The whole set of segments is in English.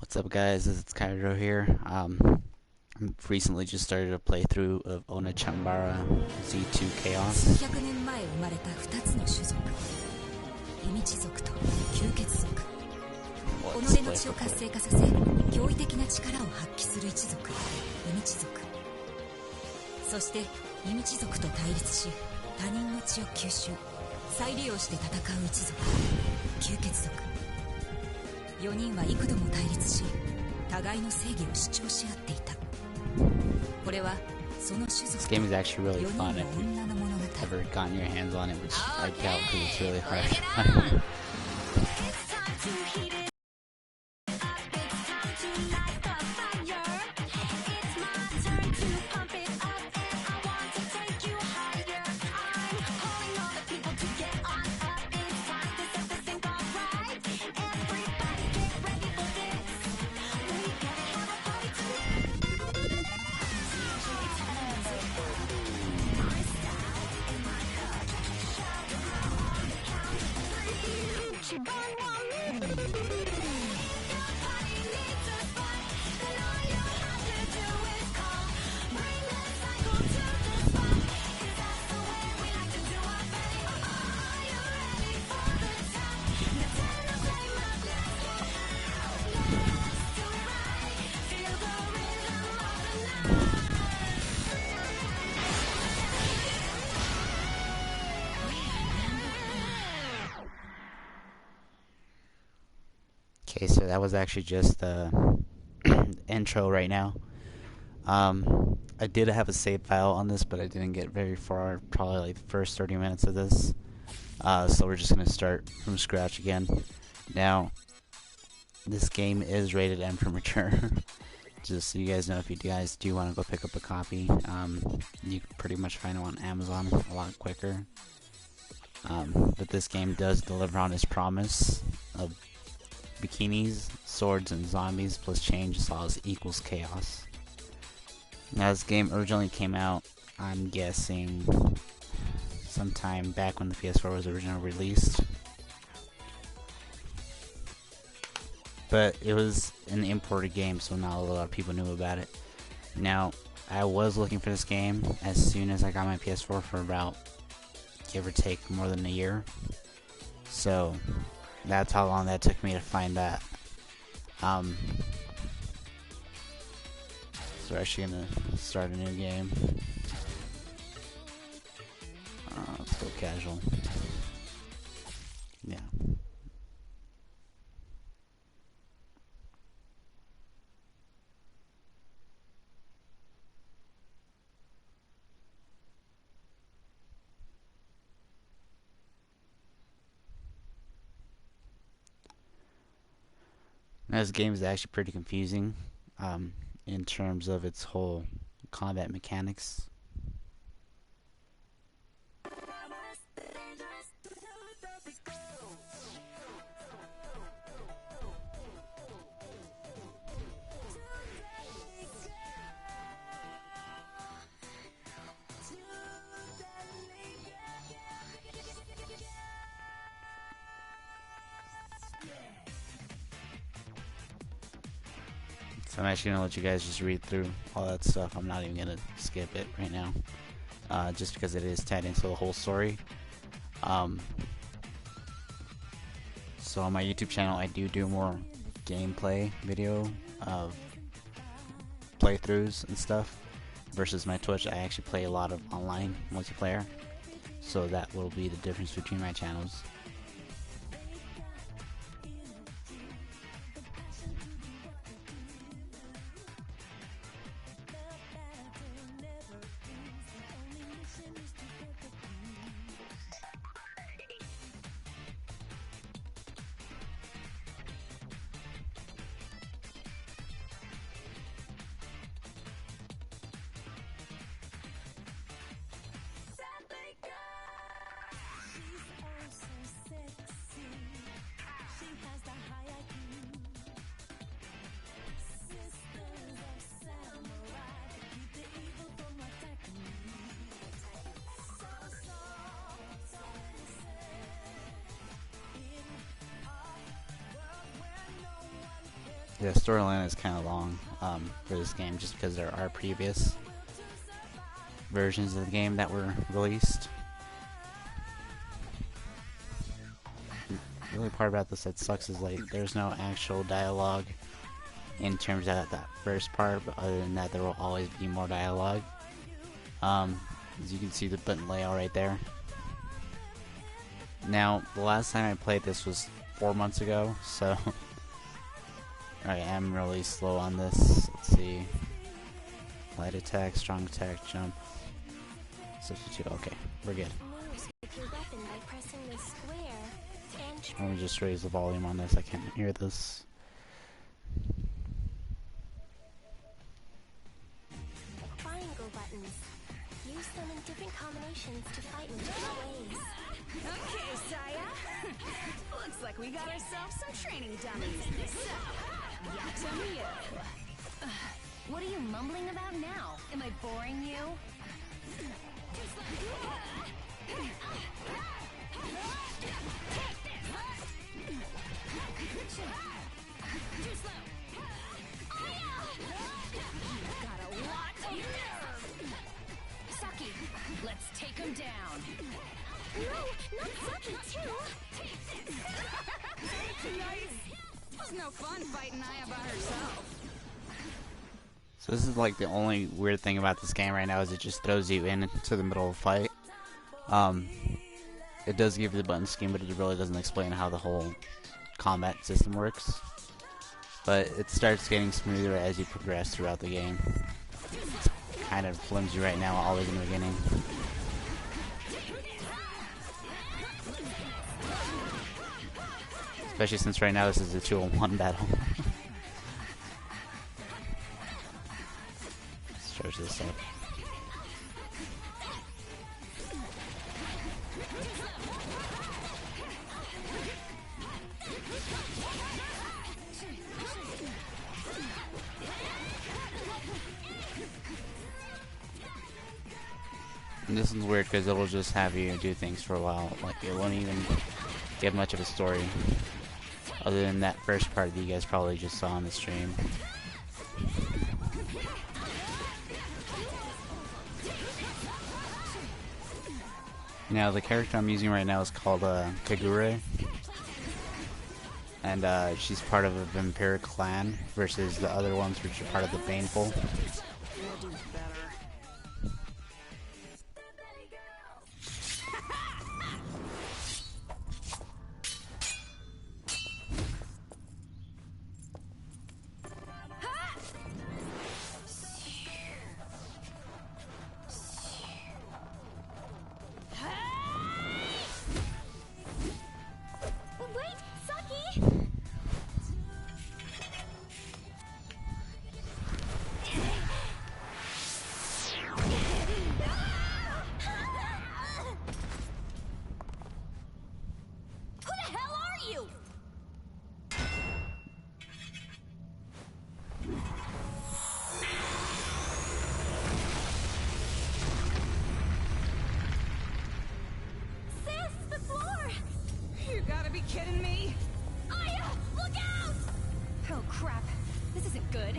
What's up, guys? This is KYDRO here. Recently just started a playthrough of Oneechanbara Z2 Chaos. 100年前生まれた2つの種族、イミチ族と吸血族。己の血を活性化させ、驚異的な力を発揮する一族、イミチ族。そしてイミチ族と対立し、他人の血を吸収、再利用して戦う一族、吸血族。4人は幾度も対立し、互いの正義を主張し合っていた。これはその種族と4人の女の物語。 Ever gotten your hands on it, which I doubt because it's really hard. Okay, so that was actually just the intro right now. I did have a save file on this, but I didn't get very far, probably like the first 30 minutes of this. So we're just going to start from scratch again. Now, this game is rated M for mature. Just so you guys know, if you guys do want to go pick up a copy, you can pretty much find it on Amazon a lot quicker. But this game does deliver on its promise of bikinis, swords, and zombies plus change laws equals chaos. Now, this game originally came out, I'm guessing, sometime back when the PS4 was originally released. But it was an imported game, so not a lot of people knew about it. Now, I was looking for this game as soon as I got my PS4 for about, give or take, more than a year. So that's how long that took me to find that. So we're actually gonna start a new game. Let's go casual. Yeah. Now, this game is actually pretty confusing in terms of its whole combat mechanics. So I'm actually gonna let you guys just read through all that stuff. I'm not even gonna skip it right now, just because it is tied into the whole story. So on my YouTube channel, I do more gameplay video of playthroughs and stuff, versus my Twitch. I actually play a lot of online multiplayer, so that will be the difference between my channels. The storyline is kind of long for this game, just because there are previous versions of the game that were released. The only part about this that sucks is like there's no actual dialogue in terms of that first part, but other than that there will always be more dialogue. As you can see the button layout right there. Now the last time I played this was 4 months ago, so I am really slow on this. Let's see. Light attack, strong attack, jump. Substitute, okay, we're good. Let me just raise the volume on this, I can't hear this. Triangle buttons. Use them in different combinations to fight in different ways. Okay, Saya. Looks like we got ourselves some training dummies. So, Yatamio. What are you mumbling about now? Am I boring you? Got a lot of nerve. Saki, let's take him down. No, not Saki too. Nice. It was no fun fighting Aya by herself. So this is like the only weird thing about this game right now is it just throws you into the middle of a fight. It does give you the button scheme, but it really doesn't explain how the whole combat system works. But it starts getting smoother as you progress throughout the game. It's kind of flimsy right now, always in the beginning. Especially since right now this is a 2-on-1 battle. Let's charge this up. And this is weird because it'll just have you do things for a while. Like, it won't even give much of a story. Other than that first part that you guys probably just saw on the stream. Now, the character I'm using right now is called KYDRO. And she's part of a vampiric clan versus the other ones which are part of the Baneful. Wait, Saki! Who the hell are you? Sis, the floor! You gotta be kidding me. Aya, look out! Oh crap, this isn't good.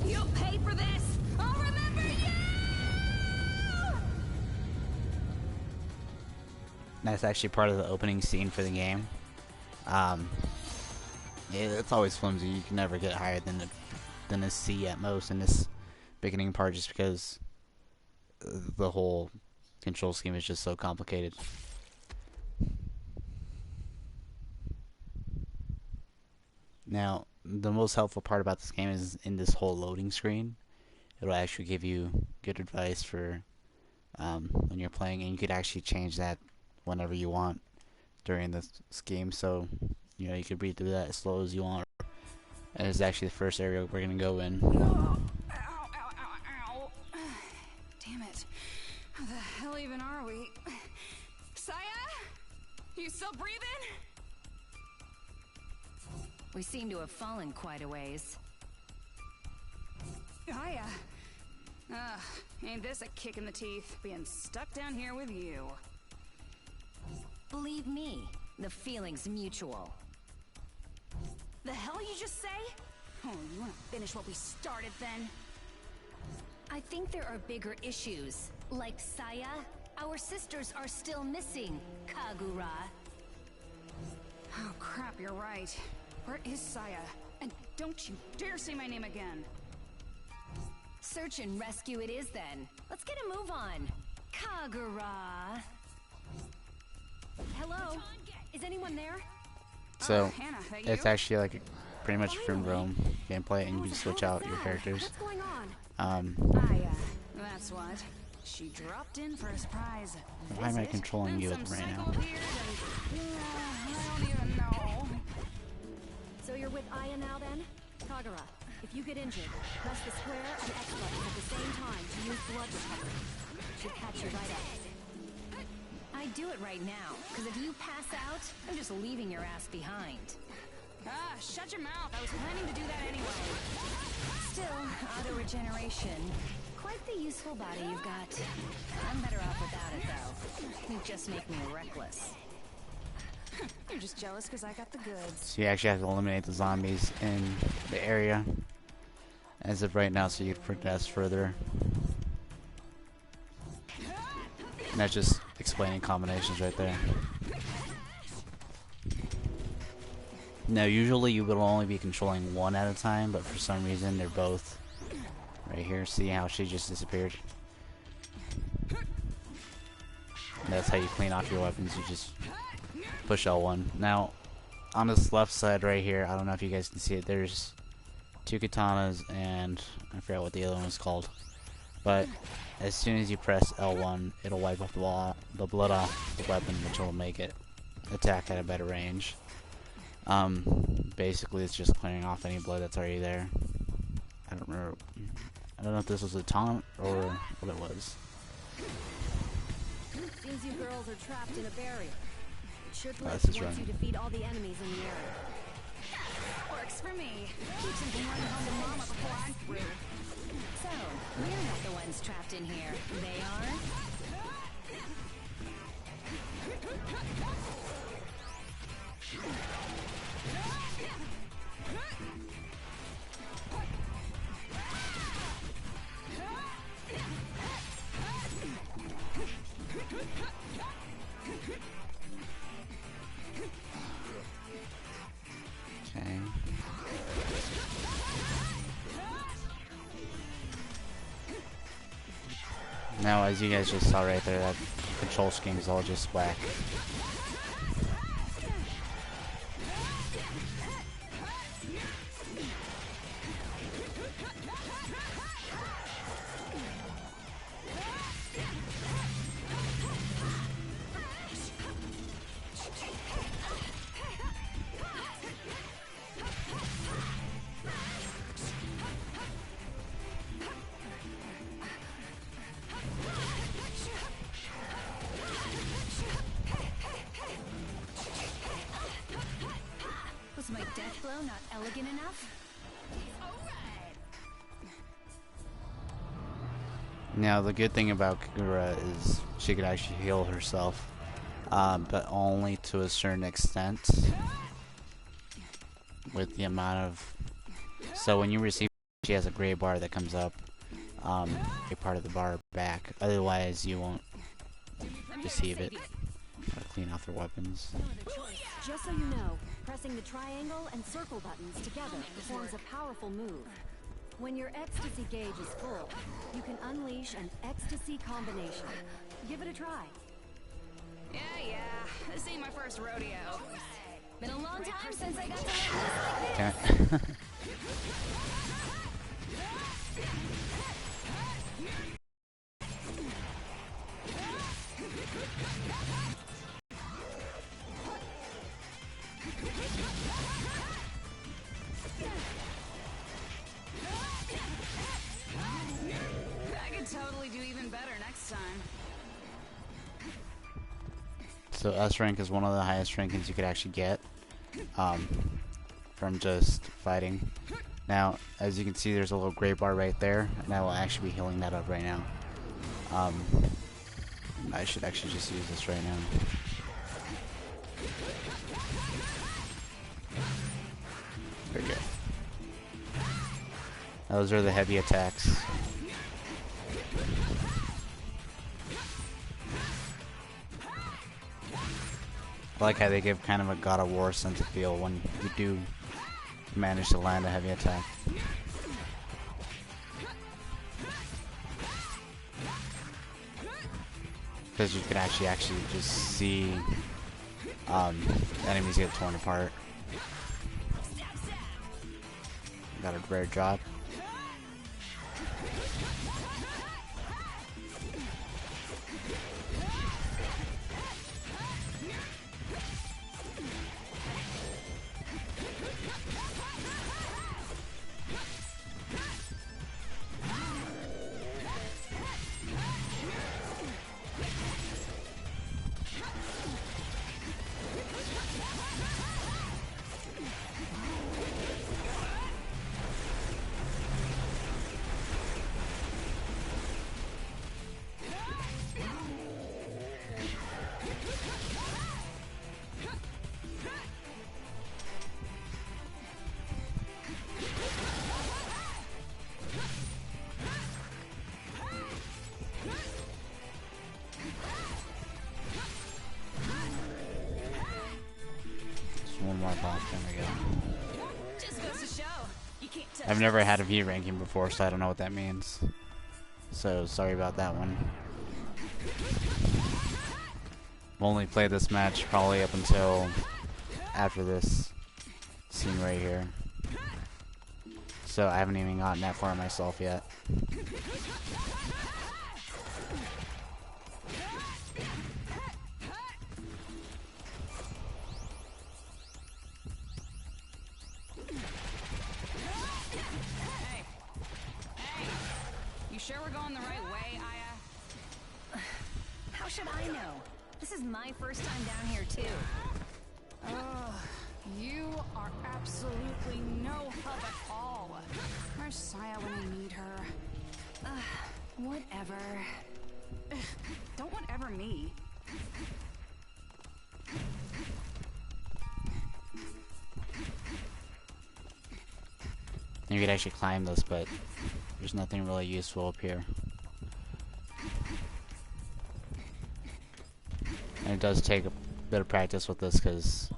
You'll pay for this! I'll remember you! That's actually part of the opening scene for the game. It's always flimsy. You can never get higher than a C at most in this beginning part, just because the whole control scheme is just so complicated. Now, the most helpful part about this game is in this whole loading screen. It'll actually give you good advice for when you're playing, and you could actually change that whenever you want during this game. So, you know, you could read through that as slow as you want. And it's actually the first area we're gonna go in. Ow, ow, ow, ow. Damn it. How the hell even are we? Saya? You still breathing? We seem to have fallen quite a ways. Aya, Ugh, ain't this a kick in the teeth, being stuck down here with you. Believe me, the feeling's mutual. The hell you just say? Oh, you wanna finish what we started then? I think there are bigger issues. Like Saya, our sisters are still missing, Kagura. Oh crap, you're right. Where is Saya? And don't you dare say my name again. Search and rescue it is then. Let's get a move on. Kagura. Hello? Is anyone there? So Oh, Hannah, that you? it's actually like pretty much from Rome gameplay, and you can switch out your characters. What's going on? That's what. She dropped in for a surprise Why am I visit, controlling then you some right now? psycho appeared and, I don't even know. So you're with Aya now then? Kagura, if you get injured, press the square and X buttons at the same time to use blood recovery. Should catch you right up. I'd do it right now, because if you pass out, I'm just leaving your ass behind. Ah, shut your mouth. I was planning to do that anyway. Still, auto-regeneration. Quite the useful body you've got. I'm better off without it, though. You just make me reckless. You're just jealous because I got the goods. So you actually have to eliminate the zombies in the area as of right now, so you can progress further. And that's just explaining combinations right there. Now, usually you would only be controlling one at a time, but for some reason they're both right here. See how she just disappeared? And that's how you clean off your weapons. You just push L1. Now, on this left side right here, I don't know if you guys can see it, there's two katanas and I forgot what the other one was called. But as soon as you press L1, it'll wipe off the blood off the weapon, which will make it attack at a better range. Basically it's just clearing off any blood that's already there. I don't know if this was a taunt or what it was. Seems you girls are trapped in a barrier. It should Oh, lift this is once running. you defeat all the enemies in the area. Works for me. Keeps him from running home to mama before I'm through. So, we're not the ones trapped in here. They are? Okay. Now, as you guys just saw right there, that control scheme is all just whack. Was my death blow not elegant enough? Now, the good thing about Kagura is she could actually heal herself, but only to a certain extent with the amount of... So when you receive, she has a gray bar that comes up, a part of the bar back. Otherwise, you won't receive it. Gotta clean off their weapons. Just so you know, pressing the triangle and circle buttons together performs a powerful move. When your ecstasy gauge is full, you can unleash an ecstasy combination. Give it a try. Yeah, this ain't my first rodeo. Been a long time since I got to let loose like this. Can't. I could totally do even better next time. So S rank is one of the highest rankings you could actually get from just fighting. Now, as you can see, there's a little gray bar right there, and I will actually be healing that up right now. I should actually just use this right now. There we go. Those are the heavy attacks. I like how they give kind of a God of War sense of feel when you do manage to land a heavy attack. Because you can actually just see enemies get torn apart. Got a rare drop. One more pop, there we go. Just goes to show, you can't touch I've never had a V ranking before, so I don't know what that means. So, sorry about that one. I've only played this match probably up until after this scene right here. So, I haven't even gotten that far myself yet. You sure we're going the right way, Aya? How should I know? This is my first time down here, too. Oh, you are absolutely no help at all. Where's Saya when I need her? Whatever. Don't whatever me. You could actually climb this, but there's nothing really useful up here. And it does take a bit of practice with this, because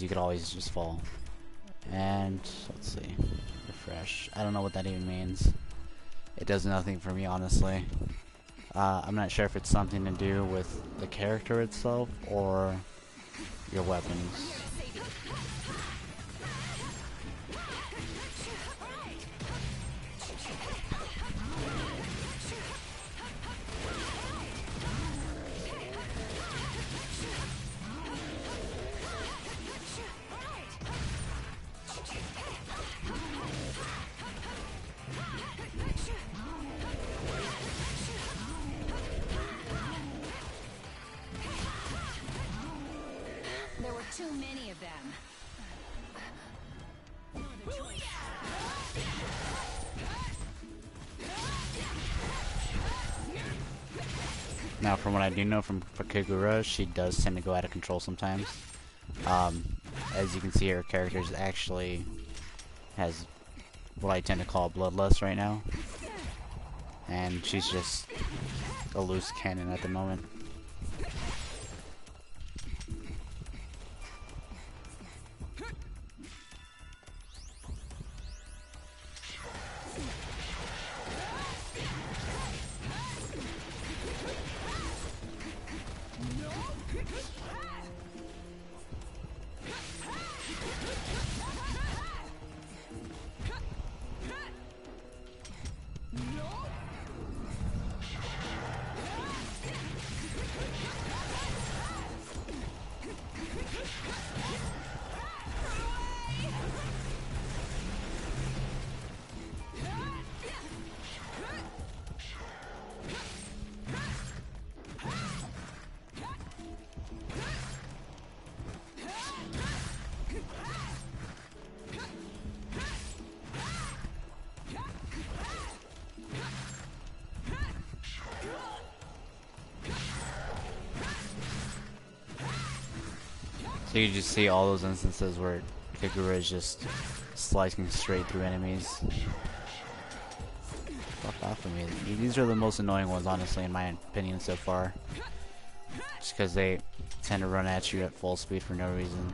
you could always just fall. And let's see, refresh. I don't know what that even means. It does nothing for me, honestly. I'm not sure if it's something to do with the character itself or your weapons. There were too many of them. Now, from what I do know from KYDRO, she does tend to go out of control sometimes. As you can see, her character actually has what I tend to call bloodlust right now. And she's just a loose cannon at the moment. So you just see all those instances where KYDRO is just slicing straight through enemies. Fuck off of me. These are the most annoying ones, honestly, in my opinion so far. Just because they tend to run at you at full speed for no reason.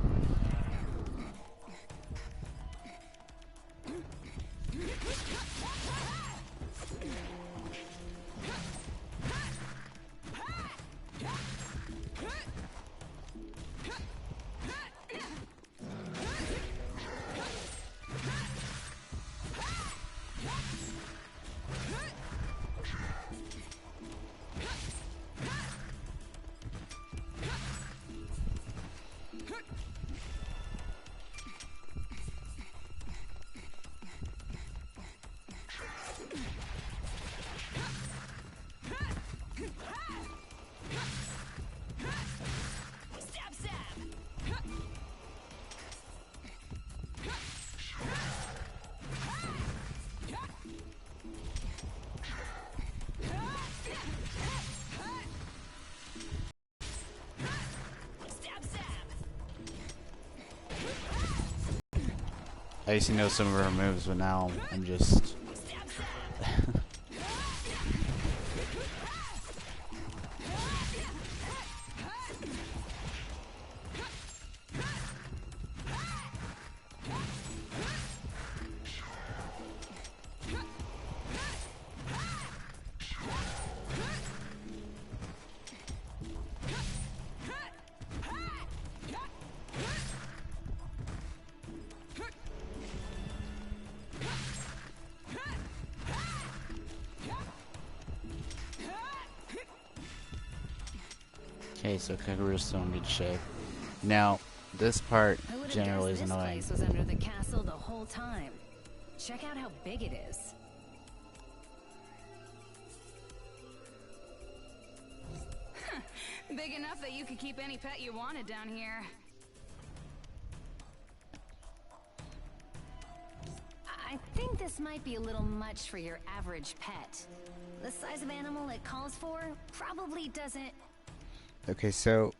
I used to know some of her moves, but now I'm just... Okay, so KYDRO's still in good shape. Now, this part generally is annoying. This place was under the castle the whole time. Check out how big it is. Big enough that you could keep any pet you wanted down here. I think this might be a little much for your average pet. The size of animal it calls for probably doesn't... Okay, so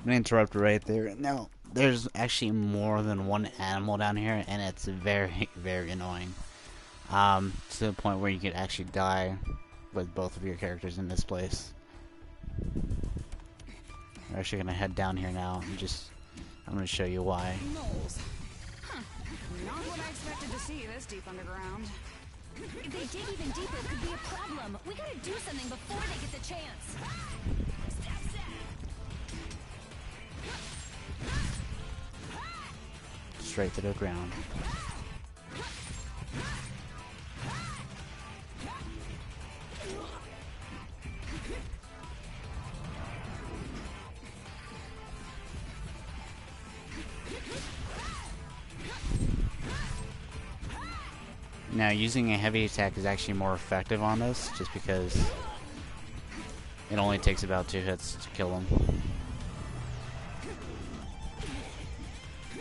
I'm gonna interrupt right there. Now, there's actually more than one animal down here, and it's very, very annoying. To the point where you could actually die with both of your characters in this place. We're actually gonna head down here now and I'm gonna show you why. Moles. Huh. Not what I expected to see this deep underground. If they dig even deeper, it could be a problem. We gotta do something before they get the chance. Straight to the ground. Now, using a heavy attack is actually more effective on this, just because it only takes about 2 hits to kill them.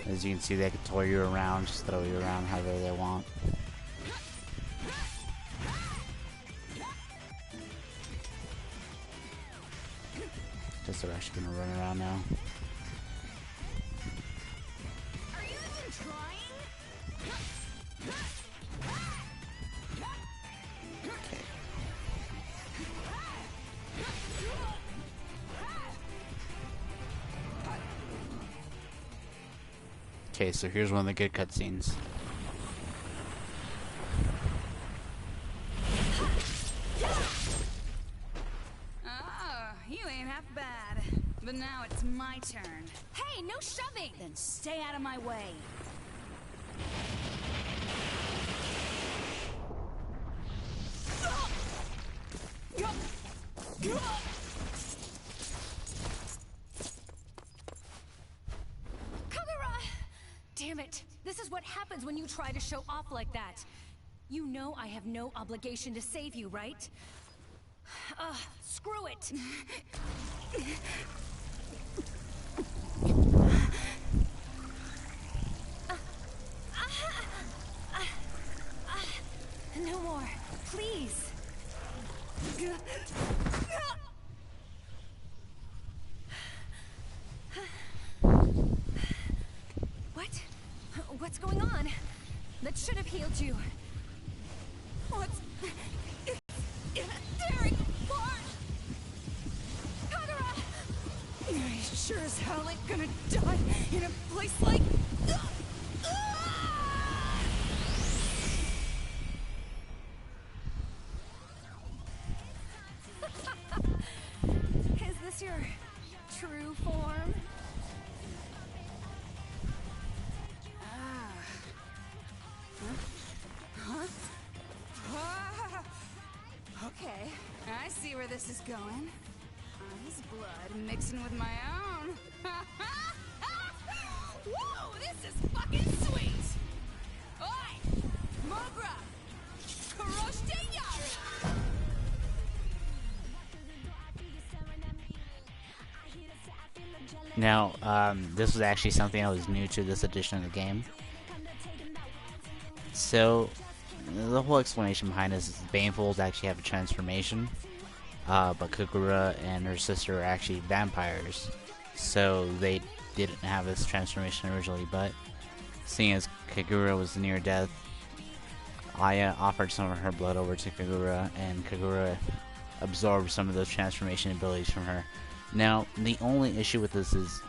As you can see, they can toy you around, just throw you around however they want. Guess they're actually gonna run around now. Are you even trying? Okay, so here's one of the good cutscenes. Ah, you ain't half bad. But now it's my turn. Hey, no shoving! Then stay out of my way. Damn it! This is what happens when you try to show off like that. You know I have no obligation to save you, right? Screw it! No more, please. What's going on? That should have healed you. What's... It's tearing apart! Kagura! I sure as hell ain't gonna die in a place like... Is this your true form? Okay, I see where this is going. His blood mixing with my own. Whoa, this is fucking sweet! Oi! Mogra! Kuroshite Yaru! Now, this was actually something that was new to this edition of the game. So, the whole explanation behind this is Banefolds actually have a transformation, but Kagura and her sister are actually vampires, so they didn't have this transformation originally, but seeing as Kagura was near death, Aya offered some of her blood over to Kagura, and Kagura absorbed some of those transformation abilities from her. Now, the only issue with this is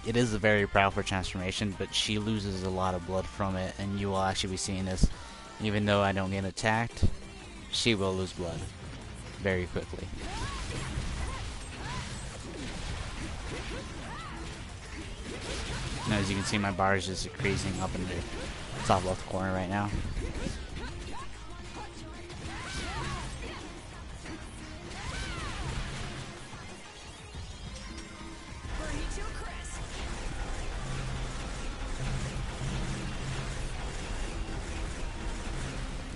it is a very powerful transformation, but she loses a lot of blood from it, and you will actually be seeing this. Even though I don't get attacked, she will lose blood very quickly. Now, as you can see, my bar is just increasing up in the top left corner right now.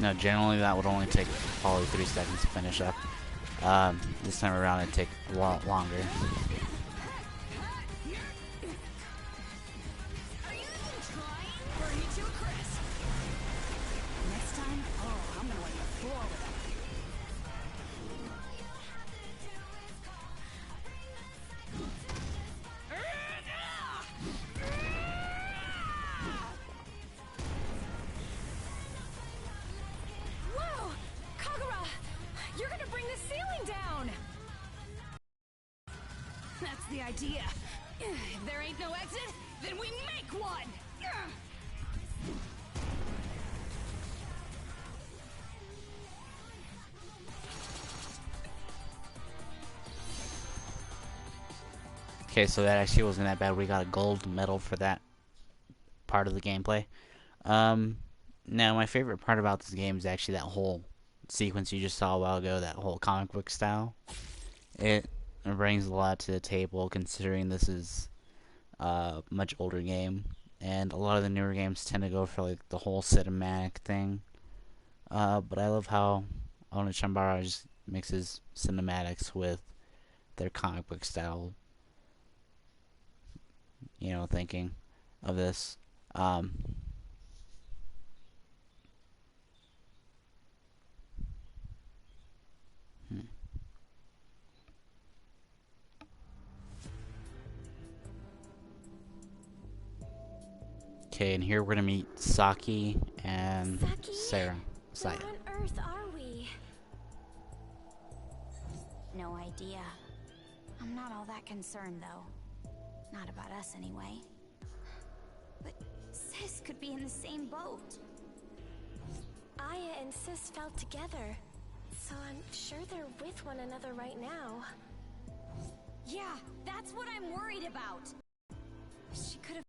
No, generally that would only take probably 3 seconds to finish up. This time around it'd take a lot longer. That's the idea. If there ain't no exit, then we make one! Okay, so that actually wasn't that bad. We got a gold medal for that part of the gameplay. Now, my favorite part about this game is actually that whole sequence you just saw a while ago, that whole comic book style. It brings a lot to the table, considering this is a much older game, and a lot of the newer games tend to go for like the whole cinematic thing. But I love how Oneechanbara just mixes cinematics with their comic book style, you know, thinking of this. Okay, and here we're gonna meet Saki and Saya. Where on earth are we? No idea. I'm not all that concerned, though. Not about us, anyway. But Sis could be in the same boat. Aya and Sis fell together, so I'm sure they're with one another right now. Yeah, that's what I'm worried about. She could have